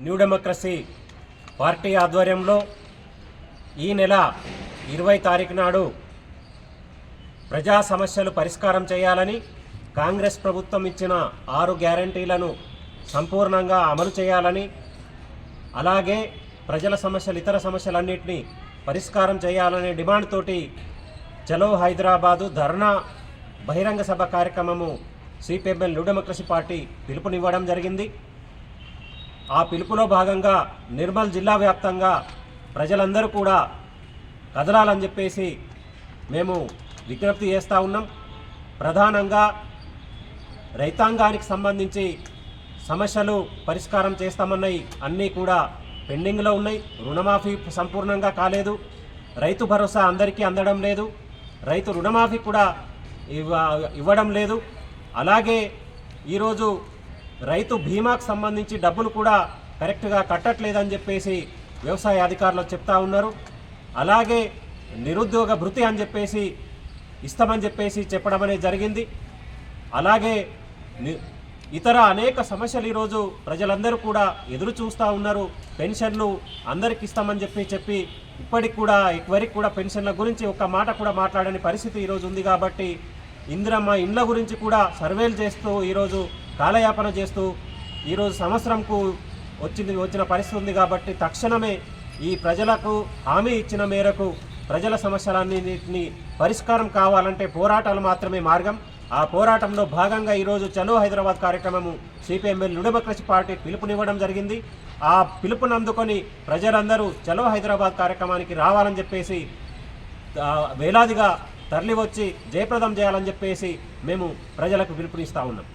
New democracy party ఆధ్వర్యంలో ఈ నెల 20 తారీఖు నాడు ప్రజా సమస్యలు పరిష్కారం చేయాలని, కాంగ్రెస్ ప్రభుత్వం ఇచ్చిన 6 గ్యారంటీలను సంపూర్ణంగా అమలు చేయాలని, అలాగే ప్రజల సమస్యలు ఇతర సమస్యలన్నింటినీ పరిష్కారం చేయాలనే డిమాండ్ తోటి చలో హైదరాబాదు ధర్నా బహిరంగ సభ కార్యక్రమము సిపిఎంఎల్ న్యూ డెమోక్రసీ పార్టీ పిలుపునివ్వడం జరిగింది. ఆ పిలుపులో భాగంగా నిర్మల్ జిల్లా వ్యాప్తంగా ప్రజలందరూ కూడా కదలాలని చెప్పేసి మేము విజ్ఞప్తి చేస్తూ ఉన్నాం. ప్రధానంగా రైతాంగానికి సంబంధించి సమస్యలు పరిష్కారం చేస్తామన్నాయి అన్నీ కూడా పెండింగ్లో ఉన్నాయి. రుణమాఫీ సంపూర్ణంగా కాలేదు, రైతు భరోసా అందరికీ అందడం లేదు, రైతు రుణమాఫీ కూడా ఇవ్వడం లేదు. అలాగే ఈరోజు రైతు బీమాకు సంబంధించి డబ్బులు కూడా కరెక్ట్గా కట్టట్లేదని చెప్పేసి వ్యవసాయ అధికారులు చెప్తా ఉన్నారు. అలాగే నిరుద్యోగ భృతి అని చెప్పేసి ఇస్తామని చెప్పేసి చెప్పడం అనేది జరిగింది. అలాగే ఇతర అనేక సమస్యలు ఈరోజు ప్రజలందరూ కూడా ఎదురు చూస్తూ ఉన్నారు. పెన్షన్లు అందరికి ఇస్తామని చెప్పి ఇప్పటికి కూడా ఇవరికి కూడా పెన్షన్ల గురించి ఒక్క మాట కూడా మాట్లాడని పరిస్థితి ఈరోజు ఉంది. కాబట్టి ఇందిరమ్మ ఇండ్ల గురించి కూడా సర్వేలు చేస్తూ ఈరోజు కాలయాపన చేస్తూ ఈరోజు సంవత్సరంకు వచ్చిన పరిస్థితి ఉంది. కాబట్టి తక్షణమే ఈ ప్రజలకు హామీ ఇచ్చిన మేరకు ప్రజల సమస్యలన్నింటినీ పరిష్కారం కావాలంటే పోరాటాలు మాత్రమే మార్గం. ఆ పోరాటంలో భాగంగా ఈరోజు చలో హైదరాబాద్ కార్యక్రమము సిపిఎంఎల్ న్యూ డెమోక్రసీ పార్టీ పిలుపునివ్వడం జరిగింది. ఆ పిలుపునందుకొని ప్రజలందరూ చలో హైదరాబాద్ కార్యక్రమానికి రావాలని చెప్పేసి వేలాదిగా తరలి వచ్చి జయప్రదం చేయాలని చెప్పేసి మేము ప్రజలకు పిలుపునిస్తూ ఉన్నాం.